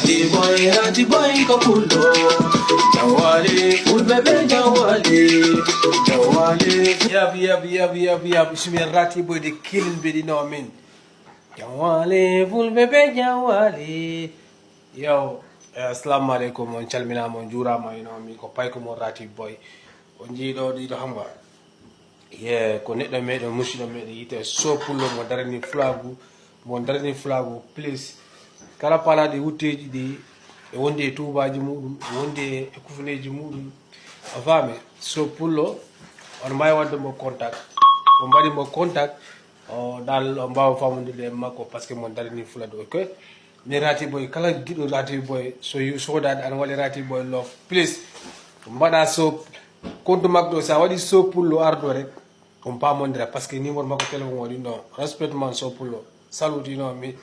rati boy kapullo. Jawale, full bebe jawale. Yeah. It's me rati boy, the killing baby, you know what I mean? Jawale, full bebe jawale. Yo, assalamu alaikum, on chalmina mon jurama, you know what I mean? Ko pay ko mo rati boy. On jido di do hamba. Yeah, ko neddo medo mushido medo yite so pullo mo darani flagu please kala pala de wuteji di e wonde tubaji mudum e wonde e kufuneji mudum afame so pullo on may wadde mo contact o mbadi mo contact o dal o mbaw famude makko parce que mo darani fulado ok mi rati boy kala gido rati boy so you so that and wali rati boy love please mbada so compte makdo sa wadi so pullo ardo rek on pa mondira parce que numéro mako téléphone wadi non respectement so pullo salut you know me